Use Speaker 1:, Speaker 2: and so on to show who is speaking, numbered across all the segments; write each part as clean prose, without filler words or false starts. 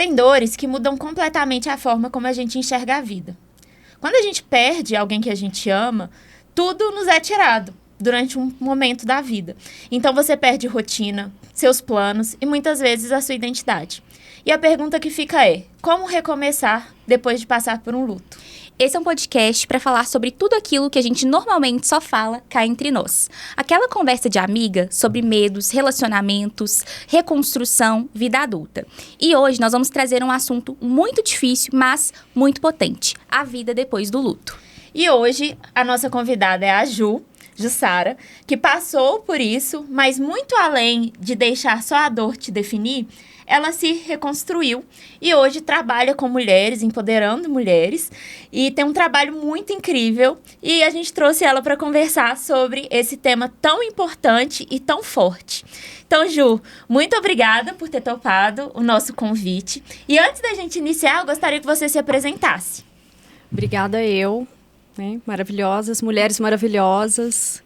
Speaker 1: Tem dores que mudam completamente a forma como a gente enxerga a vida. Quando a gente perde alguém que a gente ama, tudo nos é tirado durante um momento da vida. Então você perde rotina, seus planos e muitas vezes a sua identidade. E a pergunta que fica é: como recomeçar depois de passar por um luto?
Speaker 2: Esse é um podcast para falar sobre tudo aquilo que a gente normalmente só fala cá entre nós. Aquela conversa de amiga sobre medos, relacionamentos, reconstrução, vida adulta. E hoje nós vamos trazer um assunto muito difícil, mas muito potente: a vida depois do luto.
Speaker 1: E hoje a nossa convidada é a Jussara, que passou por isso, mas muito além de deixar só a dor te definir, ela se reconstruiu e hoje trabalha com mulheres, empoderando mulheres, e tem um trabalho muito incrível. E a gente trouxe ela para conversar sobre esse tema tão importante e tão forte. Então, Ju, muito obrigada por ter topado o nosso convite. E antes da gente iniciar, eu gostaria que você se apresentasse.
Speaker 3: Obrigada né? Maravilhosas, mulheres maravilhosas,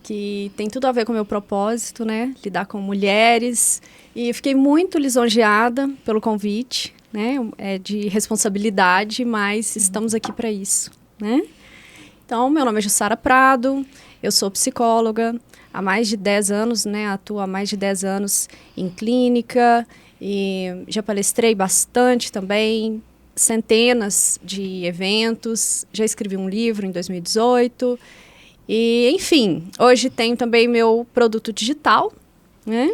Speaker 3: que tem tudo a ver com o meu propósito, né? Lidar com mulheres. E fiquei muito lisonjeada pelo convite, né? É de responsabilidade, mas estamos aqui para isso, né? Então, meu nome é Jussara Prado, eu sou psicóloga há mais de 10 anos, né? Atuo há mais de 10 anos em clínica e já palestrei bastante também, centenas de eventos, já escrevi um livro em 2018 e, enfim, hoje tenho também meu produto digital, né?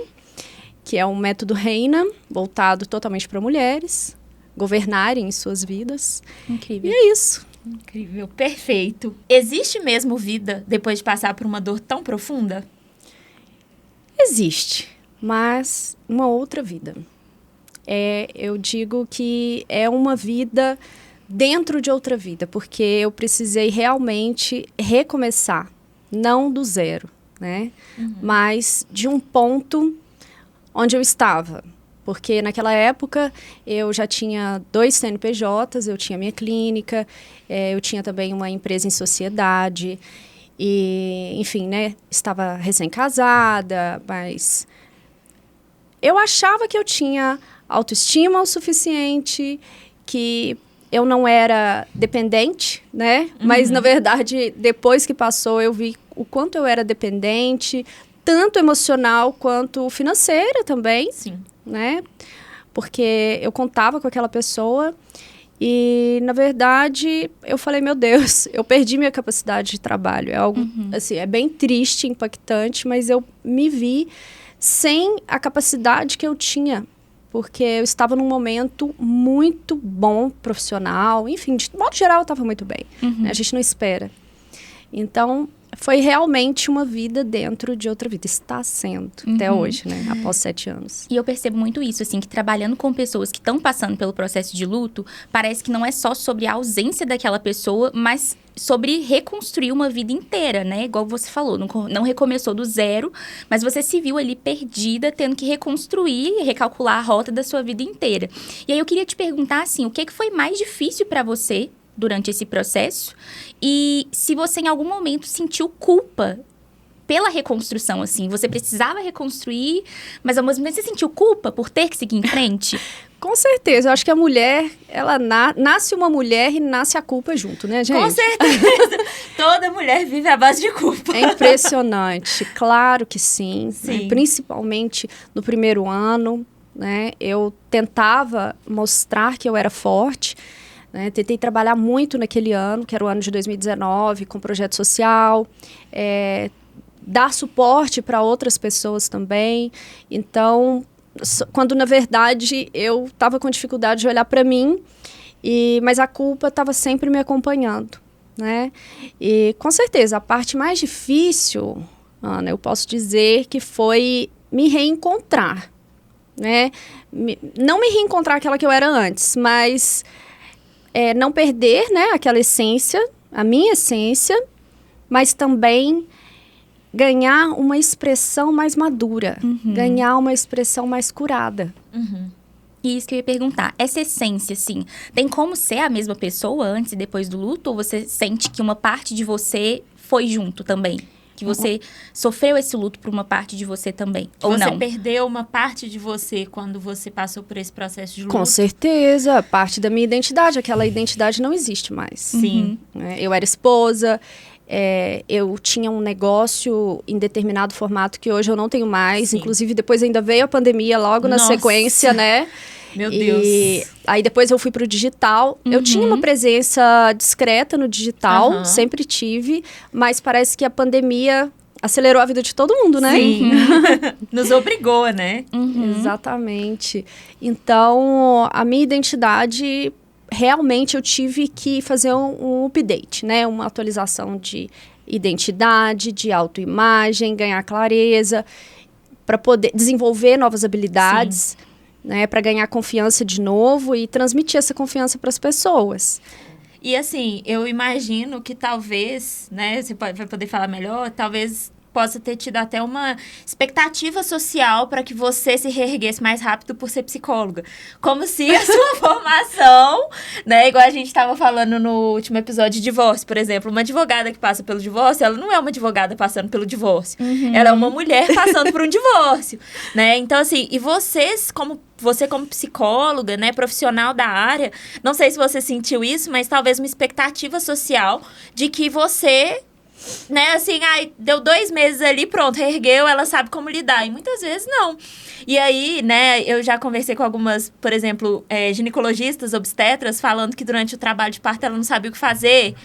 Speaker 3: Que é um método Reina, voltado totalmente para mulheres, governarem suas vidas.
Speaker 2: Incrível.
Speaker 3: E é isso.
Speaker 1: Incrível, perfeito. Existe mesmo vida depois de passar por uma dor tão profunda?
Speaker 3: Existe, mas uma outra vida. Eu digo que é uma vida dentro de outra vida, porque eu precisei realmente recomeçar, não do zero, né? Mas de um ponto onde eu estava, porque naquela época eu já tinha 2 CNPJs, eu tinha minha clínica, eu tinha também uma empresa em sociedade, e, enfim, né, estava recém-casada, mas eu achava que eu tinha autoestima o suficiente, que eu não era dependente, né, mas na verdade, depois que passou, eu vi o quanto eu era dependente, tanto emocional quanto financeira também.
Speaker 1: Sim.
Speaker 3: Né? Porque eu contava com aquela pessoa e, na verdade, eu falei, meu Deus, eu perdi minha capacidade de trabalho. É algo, assim, é bem triste, impactante, mas eu me vi sem a capacidade que eu tinha, porque eu estava num momento muito bom, profissional, enfim, de modo geral eu estava muito bem. Né? A gente não espera. Então, foi realmente uma vida dentro de outra vida. Está sendo, até hoje, né? Após 7 anos.
Speaker 2: E eu percebo muito isso, assim, que trabalhando com pessoas que estão passando pelo processo de luto, parece que não é só sobre a ausência daquela pessoa, mas sobre reconstruir uma vida inteira, né? Igual você falou, não recomeçou do zero, mas você se viu ali perdida, tendo que reconstruir e recalcular a rota da sua vida inteira. E aí eu queria te perguntar, assim, o que foi mais difícil para você durante esse processo? E se você em algum momento sentiu culpa pela reconstrução, assim, você precisava reconstruir, mas ao mesmo tempo você sentiu culpa por ter que seguir em frente?
Speaker 3: Com certeza, eu acho que a mulher, ela nasce uma mulher e nasce a culpa junto, né, gente?
Speaker 1: Com certeza, toda mulher vive à base de culpa.
Speaker 3: É impressionante, claro que sim.
Speaker 1: Sim.
Speaker 3: Né? Principalmente no primeiro ano, né, eu tentava mostrar que eu era forte, né? Tentei trabalhar muito naquele ano, que era o ano de 2019, com projeto social, dar suporte para outras pessoas também. Então, quando na verdade eu estava com dificuldade de olhar para mim, mas a culpa estava sempre me acompanhando, né? E com certeza a parte mais difícil, Ana, eu posso dizer que foi me reencontrar, né? Não me reencontrar aquela que eu era antes, mas não perder, né, aquela essência, a minha essência, mas também ganhar uma expressão mais madura, ganhar uma expressão mais curada.
Speaker 2: E isso que eu ia perguntar, essa essência, assim, tem como ser a mesma pessoa antes e depois do luto? Ou você sente que uma parte de você foi junto também? Que você sofreu esse luto por uma parte de você também, ou
Speaker 1: Você
Speaker 2: não?
Speaker 1: perdeu uma parte de você quando você passou por esse processo de luto?
Speaker 3: Com certeza, parte da minha identidade. Aquela identidade não existe mais.
Speaker 1: Sim.
Speaker 3: Eu era esposa, eu tinha um negócio em determinado formato que hoje eu não tenho mais.
Speaker 1: Sim.
Speaker 3: Inclusive, depois ainda veio a pandemia logo na
Speaker 1: Nossa.
Speaker 3: sequência, né?
Speaker 1: Meu
Speaker 3: E
Speaker 1: Deus.
Speaker 3: aí depois eu fui pro digital. Eu tinha uma presença discreta no digital,
Speaker 1: Aham.
Speaker 3: sempre tive. Mas parece que a pandemia acelerou a vida de todo mundo, né?
Speaker 1: Sim. Nos obrigou, né?
Speaker 3: Exatamente. Então, a minha identidade, realmente eu tive que fazer um update, né? Uma atualização de identidade, de autoimagem, ganhar clareza, para poder desenvolver novas habilidades, né? Para ganhar confiança de novo e transmitir essa confiança para as pessoas.
Speaker 1: E assim, eu imagino que talvez, né, você vai poder falar melhor, talvez possa ter tido até uma expectativa social para que você se reerguesse mais rápido por ser psicóloga. Como se a sua formação, né, igual a gente estava falando no último episódio de divórcio, por exemplo, uma advogada que passa pelo divórcio, ela não é uma advogada passando pelo divórcio. Ela é uma mulher passando por um divórcio, né? Então, assim, e você como psicóloga, né, profissional da área, não sei se você sentiu isso, mas talvez uma expectativa social de que você, né, assim, deu 2 meses ali, pronto, reergueu, ela sabe como lidar. E muitas vezes não. E aí, né, eu já conversei com algumas, por exemplo, ginecologistas, obstetras, falando que durante o trabalho de parto ela não sabia o que fazer.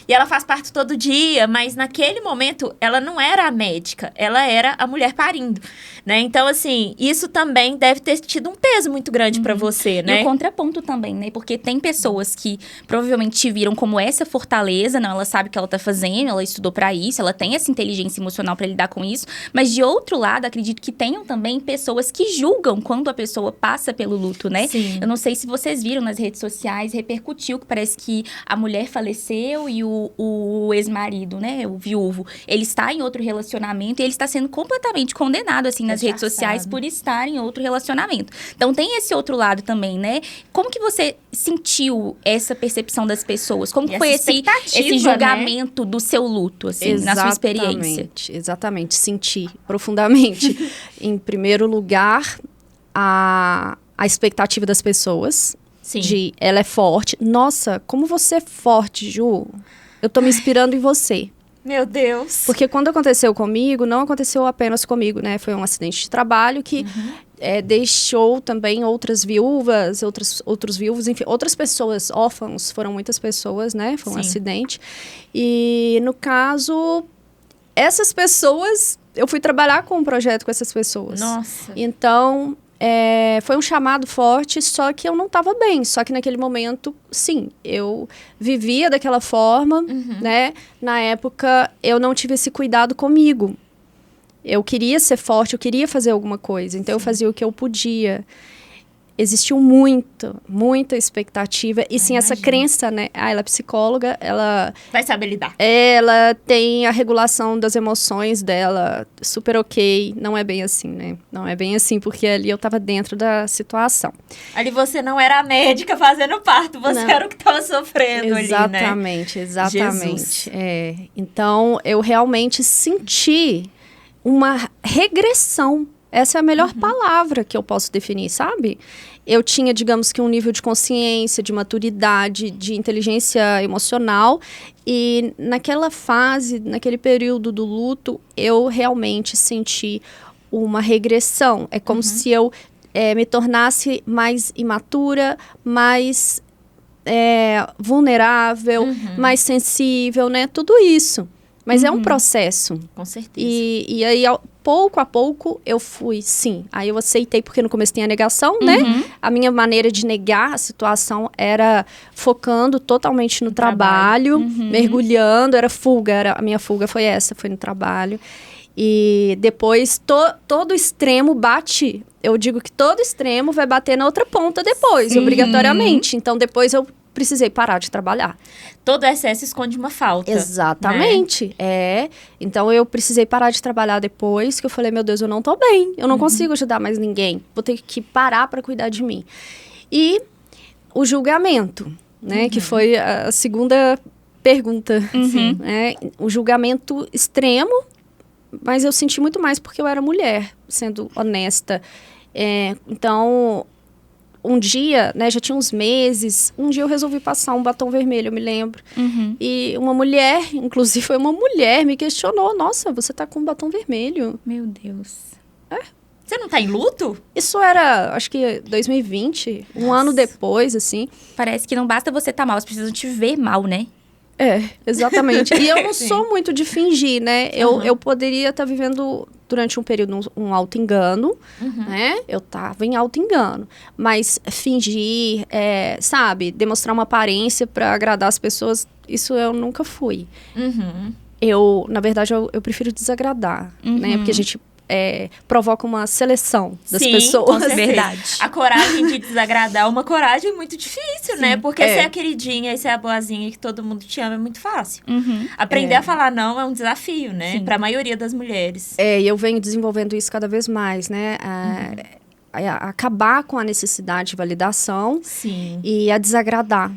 Speaker 1: E ela faz parto todo dia, mas naquele momento ela não era a médica, ela era a mulher parindo, né? Então, assim, isso também deve ter tido um peso muito grande pra você, né?
Speaker 2: E o contraponto também, né? Porque tem pessoas que provavelmente te viram como essa fortaleza, não, ela sabe o que ela tá fazendo, ela estudou pra isso, ela tem essa inteligência emocional pra lidar com isso, mas de outro lado, acredito que tenham também pessoas que julgam quando a pessoa passa pelo luto, né?
Speaker 1: Sim.
Speaker 2: Eu não sei se vocês viram nas redes sociais, repercutiu que parece que a mulher faleceu e o ex-marido, né, o viúvo, ele está em outro relacionamento e ele está sendo completamente condenado, assim, nas redes sociais por estar em outro relacionamento. Então, tem esse outro lado também, né? Como que você sentiu essa percepção das pessoas? Como que
Speaker 1: E
Speaker 2: foi
Speaker 1: essa
Speaker 2: esse
Speaker 1: expectativa,
Speaker 2: julgamento do seu luto, assim, na sua experiência?
Speaker 3: Exatamente, senti profundamente. Em primeiro lugar, a expectativa das pessoas.
Speaker 1: Sim.
Speaker 3: De ela é forte. Nossa, como você é forte, Ju. Eu tô me inspirando em você.
Speaker 1: Meu Deus.
Speaker 3: Porque quando aconteceu comigo, não aconteceu apenas comigo, né? Foi um acidente de trabalho que deixou também outras viúvas, outros viúvos, enfim, outras pessoas, órfãos. Foram muitas pessoas, né? Foi um acidente. E, no caso, essas pessoas... Eu fui trabalhar com um projeto com essas pessoas.
Speaker 1: Nossa.
Speaker 3: Então... foi um chamado forte, só que eu não estava bem. Só que naquele momento, sim, eu vivia daquela forma, né? Na época, eu não tive esse cuidado comigo. Eu queria ser forte, eu queria fazer alguma coisa. Então, eu fazia o que eu podia. Existiu muita expectativa. E sim, essa crença, né? Ela é psicóloga, ela...
Speaker 1: Vai saber lidar.
Speaker 3: Ela tem a regulação das emoções dela super ok. Não é bem assim, né? Não é bem assim, porque ali eu tava dentro da situação.
Speaker 1: Ali você não era a médica fazendo parto, você era o que tava sofrendo ali, né?
Speaker 3: Exatamente. Então, eu realmente senti uma regressão. Essa é a melhor palavra que eu posso definir, sabe? Eu tinha, digamos que, um nível de consciência, de maturidade, de inteligência emocional. E naquela fase, naquele período do luto, eu realmente senti uma regressão. É como se eu me tornasse mais imatura, mais vulnerável, mais sensível, né? Tudo isso. Mas é um processo.
Speaker 1: Com certeza.
Speaker 3: E aí, pouco a pouco, eu fui, sim. Aí eu aceitei, porque no começo tem a negação, né? A minha maneira de negar a situação era focando totalmente no trabalho, mergulhando, era fuga. A minha fuga foi essa, foi no trabalho. E depois, todo extremo bate. Eu digo que todo extremo vai bater na outra ponta depois, obrigatoriamente. Então, depois eu precisei parar de trabalhar.
Speaker 1: Todo excesso esconde uma falta.
Speaker 3: Exatamente.
Speaker 1: Né?
Speaker 3: Então, eu precisei parar de trabalhar depois, que eu falei, meu Deus, eu não tô bem. Eu não consigo ajudar mais ninguém. Vou ter que parar para cuidar de mim. E o julgamento, né? Que foi a segunda pergunta. Né? O julgamento extremo, mas eu senti muito mais porque eu era mulher, sendo honesta. Então, um dia, né, já tinha uns meses, um dia eu resolvi passar um batom vermelho, eu me lembro. E uma mulher, inclusive foi uma mulher, me questionou, nossa, você tá com um batom vermelho.
Speaker 2: Meu Deus.
Speaker 1: Você não tá em luto?
Speaker 3: Isso era, acho que 2020, um ano depois, assim.
Speaker 2: Parece que não basta você estar mal, elas precisam te ver mal, né?
Speaker 3: Exatamente. E eu não sou muito de fingir, né? Eu poderia estar vivendo durante um período um auto-engano, né? Eu tava em auto-engano. Mas fingir, sabe? Demonstrar uma aparência para agradar as pessoas, isso eu nunca fui. Na verdade, eu prefiro desagradar, né? Porque a gente provoca uma seleção das pessoas.
Speaker 1: Com certeza.
Speaker 2: Verdade.
Speaker 1: A coragem de desagradar é uma coragem muito difícil, né? Porque ser a queridinha e ser a boazinha que todo mundo te ama é muito fácil. Aprender a falar não é um desafio, né? Para a maioria das mulheres.
Speaker 3: E eu venho desenvolvendo isso cada vez mais, né? Acabar com a necessidade de validação.
Speaker 1: Sim.
Speaker 3: E a desagradar.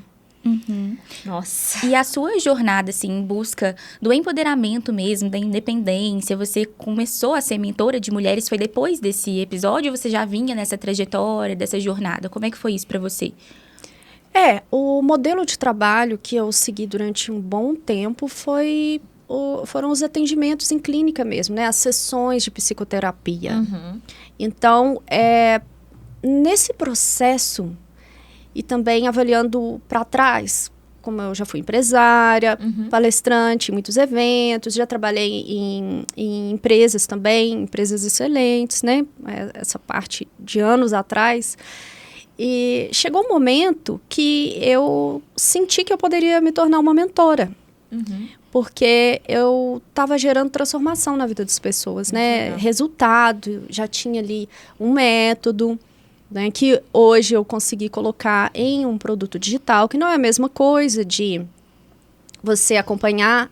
Speaker 1: Nossa.
Speaker 2: E a sua jornada, assim, em busca do empoderamento mesmo, da independência, você começou a ser mentora de mulheres, foi depois desse episódio ou você já vinha nessa trajetória, dessa jornada? Como é que foi isso pra você?
Speaker 3: O modelo de trabalho que eu segui durante um bom tempo foram os atendimentos em clínica mesmo, né? As sessões de psicoterapia. Então, nesse processo, e também avaliando para trás, como eu já fui empresária, palestrante em muitos eventos, já trabalhei em empresas também, empresas excelentes, né? Essa parte de anos atrás. E chegou um momento que eu senti que eu poderia me tornar uma mentora. Porque eu estava gerando transformação na vida das pessoas, né? Resultado, já tinha ali um método, né, que hoje eu consegui colocar em um produto digital, que não é a mesma coisa de você acompanhar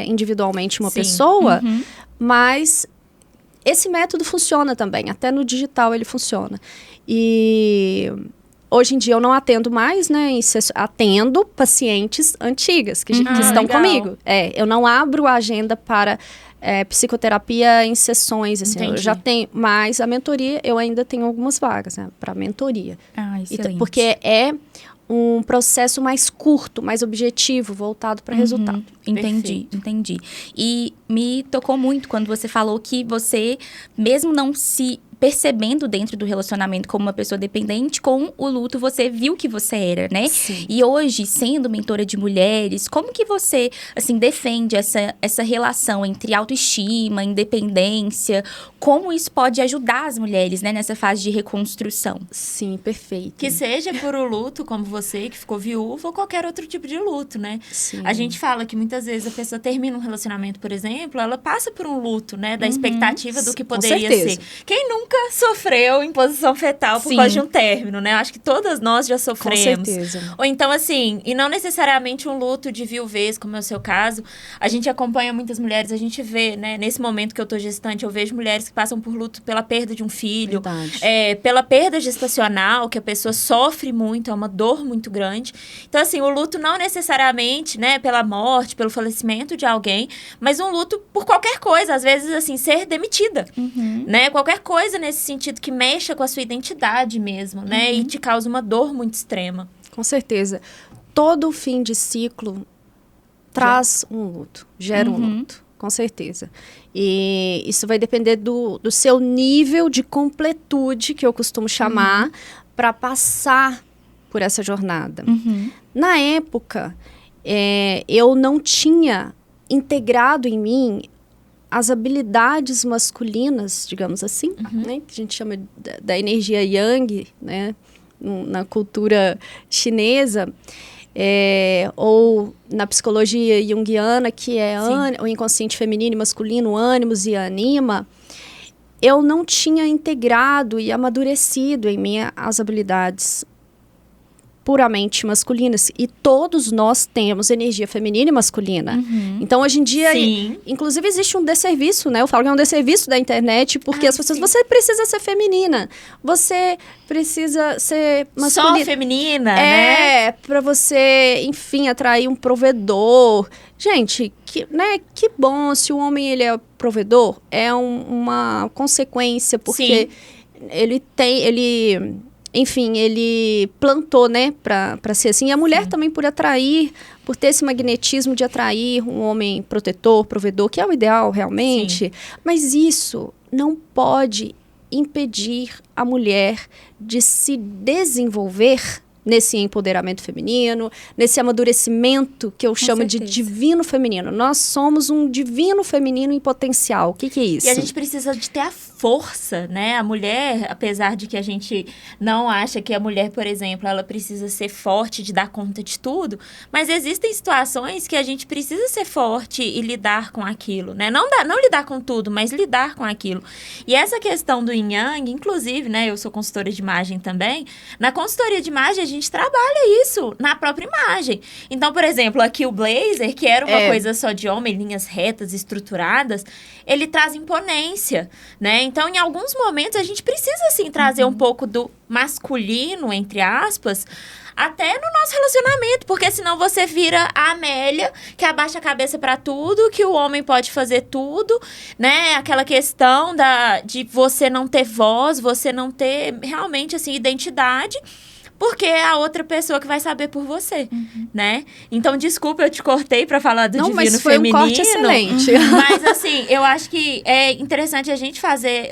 Speaker 3: individualmente uma pessoa, mas esse método funciona também, até no digital ele funciona. E hoje em dia eu não atendo mais, né, atendo pacientes antigas que estão
Speaker 1: legal.
Speaker 3: comigo. Eu não abro a agenda para psicoterapia em sessões, assim, eu já tenho, mas a mentoria, eu ainda tenho algumas vagas, né, para mentoria.
Speaker 2: Excelente.
Speaker 3: Porque é um processo mais curto, mais objetivo, voltado para resultado.
Speaker 2: Entendi. E me tocou muito quando você falou que você, mesmo não se percebendo dentro do relacionamento como uma pessoa dependente, com o luto você viu que você era, né?
Speaker 3: Sim.
Speaker 2: E hoje, sendo mentora de mulheres, como que você, assim, defende essa relação entre autoestima, independência? Como isso pode ajudar as mulheres, né, nessa fase de reconstrução?
Speaker 3: Sim, perfeito.
Speaker 1: Que seja por o luto, como você, que ficou viúva, ou qualquer outro tipo de luto, né?
Speaker 3: Sim.
Speaker 1: A gente fala que muitas vezes a pessoa termina um relacionamento, por exemplo, ela passa por um luto, né? Da expectativa do que poderia ser. Quem nunca sofreu em posição fetal por causa de um término, né? Eu acho que todas nós já sofremos.
Speaker 3: Com certeza.
Speaker 1: Ou então, assim, e não necessariamente um luto de viuvez, como é o seu caso. A gente acompanha muitas mulheres, a gente vê, né? Nesse momento que eu tô gestante, eu vejo mulheres que passam por luto pela perda de um filho.
Speaker 3: Verdade.
Speaker 1: Pela perda gestacional, que a pessoa sofre muito, é uma dor muito grande. Então, assim, o luto não necessariamente, né? Pela morte, pelo falecimento de alguém, mas um luto por qualquer coisa. Às vezes, assim, ser demitida, né? Qualquer coisa nesse sentido que mexa com a sua identidade mesmo, né? E te causa uma dor muito extrema.
Speaker 3: Com certeza. Todo fim de ciclo traz um luto, gera um luto, com certeza. E isso vai depender do seu nível de completude, que eu costumo chamar, para passar por essa jornada. Na época, eu não tinha integrado em mim as habilidades masculinas, digamos assim, né, que a gente chama da energia yang, né, na cultura chinesa, ou na psicologia junguiana, que é o inconsciente feminino e masculino, ânimos e anima. Eu não tinha integrado e amadurecido em mim as habilidades puramente masculinas. E todos nós temos energia feminina e masculina. Então, hoje em dia, inclusive, existe um desserviço, né? Eu falo que é um desserviço da internet, porque as pessoas... Você precisa ser feminina. Você precisa ser masculina.
Speaker 1: Só feminina, né?
Speaker 3: Pra você, enfim, atrair um provedor. Gente, que bom se o homem ele é provedor. É uma consequência, porque enfim, ele plantou, né, pra ser assim. E a mulher também por ter esse magnetismo de atrair um homem protetor, provedor, que é o ideal realmente. Mas isso não pode impedir a mulher de se desenvolver nesse empoderamento feminino, nesse amadurecimento que eu chamo de divino feminino. Nós somos um divino feminino em potencial. O que é isso?
Speaker 1: E a gente precisa de ter a força, né? A mulher, apesar de que a gente não acha que a mulher, por exemplo, ela precisa ser forte de dar conta de tudo, mas existem situações que a gente precisa ser forte e lidar com aquilo, né? Não lidar com tudo, mas lidar com aquilo. E essa questão do yin yang, inclusive, né? Eu sou consultora de imagem também. Na consultoria de imagem, a gente trabalha isso na própria imagem. Então, por exemplo, aqui o blazer, que era uma coisa só de homem, linhas retas, estruturadas, ele traz imponência, né? Então, em alguns momentos, a gente precisa, sim, trazer um pouco do masculino, entre aspas, até no nosso relacionamento, porque senão você vira a Amélia, que abaixa a cabeça pra tudo, que o homem pode fazer tudo, né? Aquela questão de você não ter voz, você não ter realmente, assim, identidade, porque é a outra pessoa que vai saber por você, né? Então, desculpa, eu te cortei pra falar do divino
Speaker 3: mas foi
Speaker 1: feminino.
Speaker 3: Um corte excelente.
Speaker 1: Mas, assim, eu acho que é interessante a gente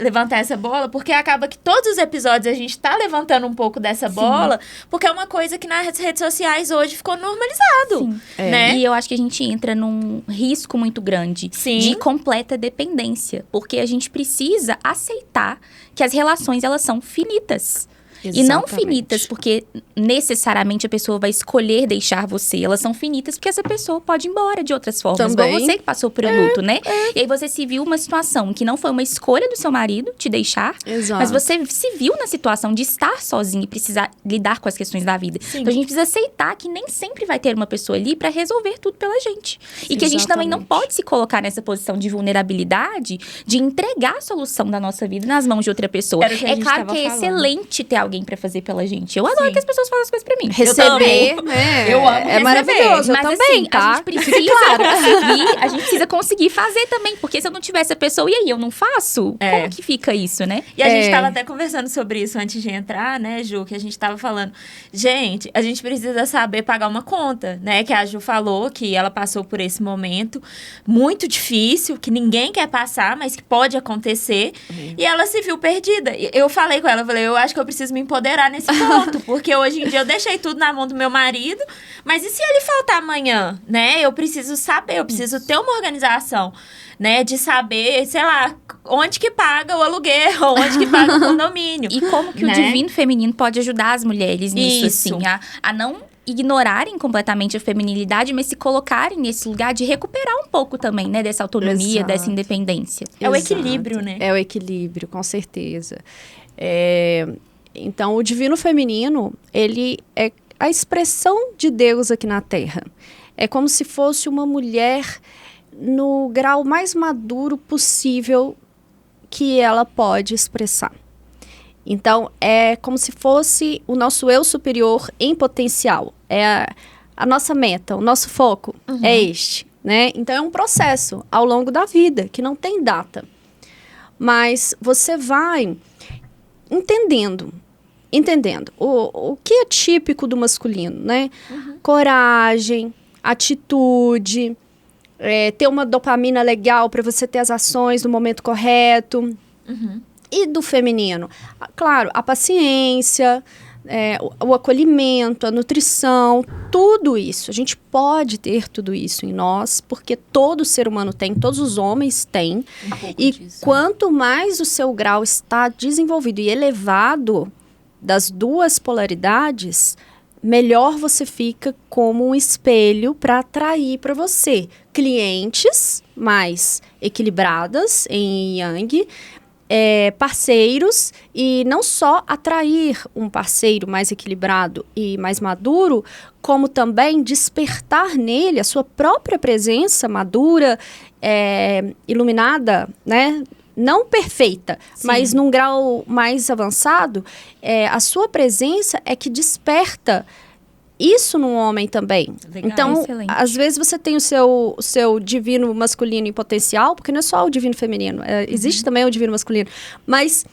Speaker 1: levantar essa bola, porque acaba que todos os episódios a gente tá levantando um pouco dessa bola, porque é uma coisa que nas redes sociais hoje ficou normalizado, né?
Speaker 2: E eu acho que a gente entra num risco muito grande de completa dependência, porque a gente precisa aceitar que as relações, elas são finitas. Exatamente. E não finitas porque necessariamente a pessoa vai escolher deixar você. Elas são finitas porque essa pessoa pode ir embora de outras formas. Igual você que passou por um luto, né? E aí você se viu uma situação que não foi uma escolha do seu marido te deixar.
Speaker 3: Exato.
Speaker 2: Mas você se viu na situação de estar sozinha e precisar lidar com as questões da vida. Então a gente precisa aceitar que nem sempre vai ter uma pessoa ali pra resolver tudo pela gente. E que a gente também não pode se colocar nessa posição de vulnerabilidade, de entregar a solução da nossa vida nas mãos de outra pessoa. É claro que é excelente ter alguém pra fazer pela gente. Eu adoro que as pessoas façam as coisas pra mim.
Speaker 3: Receber, né?
Speaker 1: Eu amo receber.
Speaker 3: Maravilhoso.
Speaker 2: Mas
Speaker 3: eu também,
Speaker 2: assim,
Speaker 3: tá?
Speaker 2: a gente precisa conseguir fazer também. Porque se eu não tivesse a pessoa, e aí eu não faço? Como que fica isso, né?
Speaker 1: E a gente tava até conversando sobre isso antes de entrar, né, Ju? Que a gente tava falando, gente, a gente precisa saber pagar uma conta, né? Que a Ju falou que ela passou por esse momento muito difícil, que ninguém quer passar, mas que pode acontecer. E ela se viu perdida. Eu falei com ela, eu acho que eu preciso me empoderar nesse ponto, porque hoje em dia eu deixei tudo na mão do meu marido, mas e se ele faltar amanhã, né? Eu preciso saber, eu preciso ter uma organização, né? De saber, sei lá, onde que paga o aluguel, onde que paga o condomínio.
Speaker 2: E como que o divino feminino pode ajudar as mulheres nisso, assim, a não ignorarem completamente a feminilidade, mas se colocarem nesse lugar de recuperar um pouco também, né? Dessa autonomia, dessa independência.
Speaker 1: É o equilíbrio, né?
Speaker 3: É o equilíbrio, com certeza. Então, o divino feminino, ele é a expressão de Deus aqui na Terra. É como se fosse uma mulher no grau mais maduro possível que ela pode expressar. Então, é como se fosse o nosso eu superior em potencial. É a nossa meta, o nosso foco é este, né? Então, é um processo ao longo da vida, que não tem data. Mas você vai entendendo o que é típico do masculino, né? Coragem, atitude, ter uma dopamina legal para você ter as ações no momento correto. E do feminino? Claro, a paciência, o acolhimento, a nutrição, tudo isso. A gente pode ter tudo isso em nós, porque todo ser humano tem, todos os homens têm. E quanto mais o seu grau está desenvolvido e elevado das duas polaridades, melhor você fica como um espelho para atrair para você clientes mais equilibradas em yang, parceiros e não só atrair um parceiro mais equilibrado e mais maduro, como também despertar nele a sua própria presença madura, iluminada, né? Não perfeita,
Speaker 1: Sim.
Speaker 3: mas num grau mais avançado, a sua presença é que desperta isso no homem também.
Speaker 1: Legal.
Speaker 3: Então,
Speaker 2: Excelente.
Speaker 3: às vezes você tem o seu divino masculino em potencial, porque não é só o divino feminino, existe também o divino masculino, mas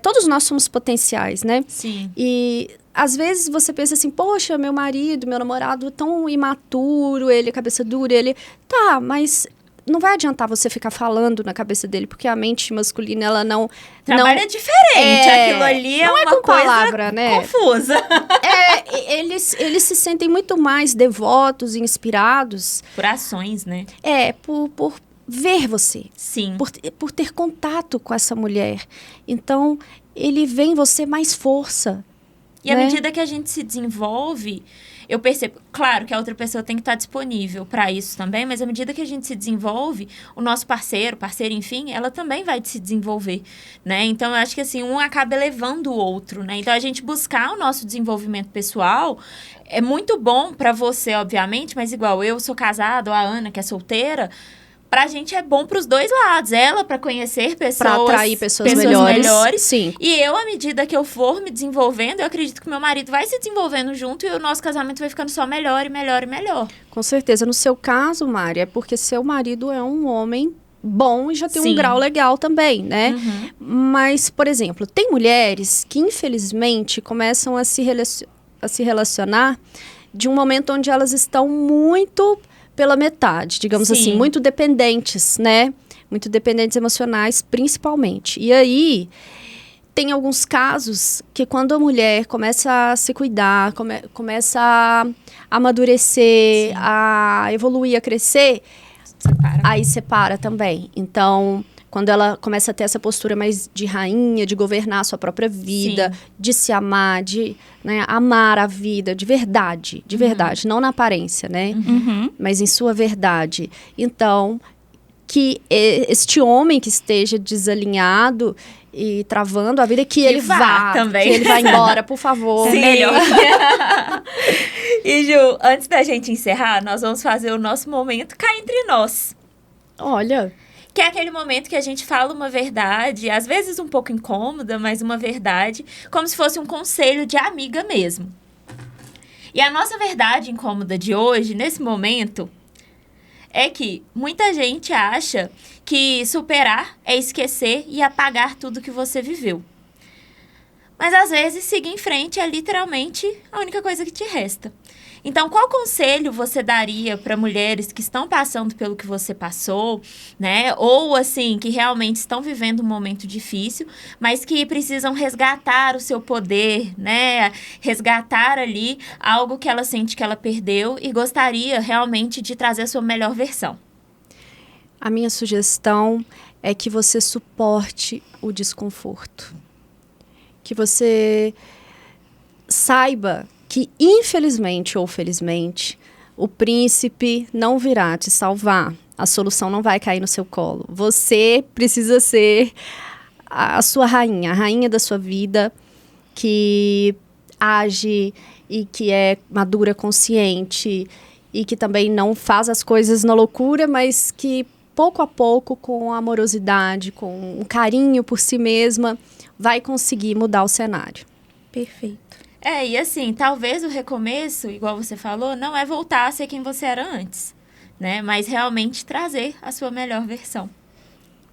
Speaker 3: todos nós somos potenciais, né?
Speaker 1: Sim.
Speaker 3: E às vezes você pensa assim, poxa, meu marido, meu namorado é tão imaturo, ele é cabeça dura, ele... Tá, mas não vai adiantar você ficar falando na cabeça dele, porque a mente masculina, ela não...
Speaker 1: Trabalha diferente. Aquilo ali é
Speaker 3: não
Speaker 1: uma
Speaker 3: com
Speaker 1: coisa
Speaker 3: palavra, né?
Speaker 1: confusa.
Speaker 3: Eles se sentem muito mais devotos e inspirados
Speaker 1: Por ações, né?
Speaker 3: por ver você,
Speaker 1: Sim.
Speaker 3: por ter contato com essa mulher. Então, ele vê em você mais força.
Speaker 1: E à
Speaker 3: né?
Speaker 1: medida que a gente se desenvolve, eu percebo, claro que a outra pessoa tem que estar disponível para isso também, mas à medida que a gente se desenvolve, o nosso parceiro, enfim, ela também vai se desenvolver, né? Então, eu acho que assim, um acaba elevando o outro, né? Então, a gente buscar o nosso desenvolvimento pessoal é muito bom para você, obviamente, mas igual eu sou casada, ou a Ana, que é solteira, pra gente é bom pros dois lados. Ela pra conhecer pessoas...
Speaker 3: Para atrair pessoas melhores. Sim.
Speaker 1: E eu, à medida que eu for me desenvolvendo, eu acredito que meu marido vai se desenvolvendo junto e o nosso casamento vai ficando só melhor e melhor e melhor.
Speaker 3: Com certeza. No seu caso, Mari, é porque seu marido é um homem bom e já tem
Speaker 1: Sim.
Speaker 3: um grau legal também, né?
Speaker 1: Uhum.
Speaker 3: Mas, por exemplo, tem mulheres que, infelizmente, começam a se relacionar de um momento onde elas estão muito pela metade, digamos
Speaker 1: Sim.
Speaker 3: assim, muito dependentes, né? Muito dependentes emocionais, principalmente. E aí, tem alguns casos que quando a mulher começa a se cuidar, começa a amadurecer,
Speaker 1: Sim.
Speaker 3: a evoluir, a crescer,
Speaker 1: Separa.
Speaker 3: aí separa também. Então, quando ela começa a ter essa postura mais de rainha, de governar a sua própria vida,
Speaker 1: Sim.
Speaker 3: de se amar, de amar a vida de verdade, não na aparência, né?
Speaker 2: Uhum.
Speaker 3: Mas em sua verdade. Então, que este homem que esteja desalinhado e travando a vida, que ele vá
Speaker 1: também.
Speaker 3: que ele vá embora, por favor.
Speaker 1: Sim.
Speaker 2: Melhor.
Speaker 1: E, Ju, antes da gente encerrar, nós vamos fazer o nosso momento cá entre nós.
Speaker 3: Olha,
Speaker 1: Que é aquele momento que a gente fala uma verdade, às vezes um pouco incômoda, mas uma verdade, como se fosse um conselho de amiga mesmo. E a nossa verdade incômoda de hoje, nesse momento, é que muita gente acha que superar é esquecer e apagar tudo que você viveu. Mas às vezes seguir em frente é literalmente a única coisa que te resta. Então, qual conselho você daria para mulheres que estão passando pelo que você passou, né? Ou, assim, que realmente estão vivendo um momento difícil, mas que precisam resgatar o seu poder, né? Resgatar ali algo que ela sente que ela perdeu e gostaria realmente de trazer a sua melhor versão.
Speaker 3: a minha sugestão é que você suporte o desconforto. Que você saiba que, infelizmente ou felizmente, o príncipe não virá te salvar. A solução não vai cair no seu colo. Você precisa ser a sua rainha, a rainha da sua vida, que age e que é madura, consciente e que também não faz as coisas na loucura, mas que pouco a pouco, com amorosidade, com um carinho por si mesma, vai conseguir mudar o cenário.
Speaker 2: Perfeito.
Speaker 1: E assim, talvez o recomeço, igual você falou, não é voltar a ser quem você era antes, né? Mas realmente trazer a sua melhor versão.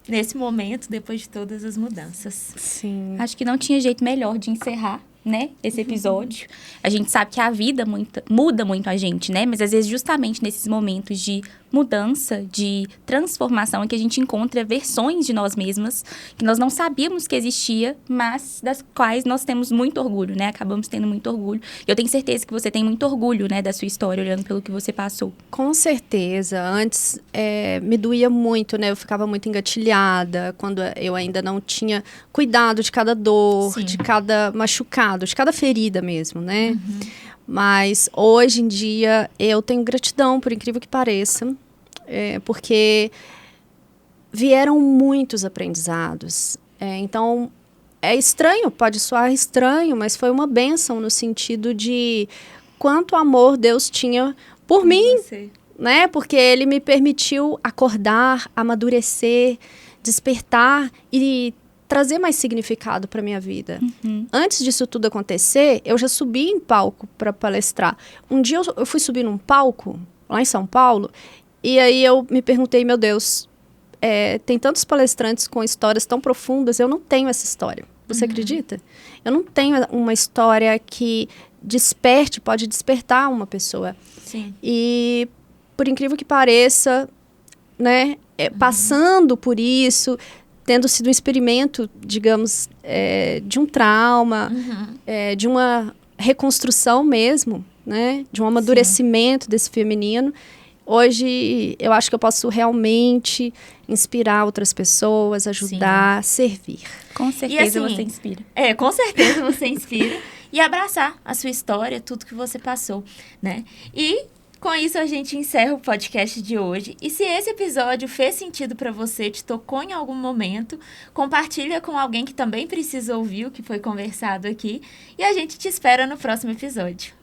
Speaker 1: Nesse momento, depois de todas as mudanças.
Speaker 3: Sim.
Speaker 2: Acho que não tinha jeito melhor de encerrar, né, esse episódio. A gente sabe que a vida muda muito a gente, né? Mas às vezes justamente nesses momentos de mudança, de transformação, é que a gente encontra versões de nós mesmas que nós não sabíamos que existia, mas das quais nós temos muito orgulho, né? Acabamos tendo muito orgulho. Eu tenho certeza que você tem muito orgulho, né, da sua história, olhando pelo que você passou.
Speaker 3: Com certeza. Antes me doía muito, né? Eu ficava muito engatilhada quando eu ainda não tinha cuidado de cada dor,
Speaker 1: Sim.
Speaker 3: de cada machucado, de cada ferida mesmo, né? Mas hoje em dia eu tenho gratidão, por incrível que pareça, porque vieram muitos aprendizados Então, é estranho, pode soar estranho, mas foi uma bênção no sentido de quanto amor Deus tinha por mim, né? Porque Ele me permitiu acordar, amadurecer, despertar e trazer mais significado para minha vida. Antes disso tudo acontecer, eu já subi em palco para palestrar. Um dia eu fui subir num palco, lá em São Paulo, e aí eu me perguntei, meu Deus, tem tantos palestrantes com histórias tão profundas, eu não tenho essa história. Você acredita? Eu não tenho uma história que pode despertar uma pessoa.
Speaker 1: Sim.
Speaker 3: E, por incrível que pareça, né, passando por isso, tendo sido um experimento, digamos, de um trauma, de uma reconstrução mesmo, né, de um amadurecimento desse feminino, hoje eu acho que eu posso realmente inspirar outras pessoas, ajudar, servir.
Speaker 2: Com certeza
Speaker 1: assim,
Speaker 2: você inspira.
Speaker 1: Com certeza você inspira. E abraçar a sua história, tudo que você passou, né? E com isso a gente encerra o podcast de hoje. E se esse episódio fez sentido para você, te tocou em algum momento, compartilha com alguém que também precisa ouvir o que foi conversado aqui. E a gente te espera no próximo episódio.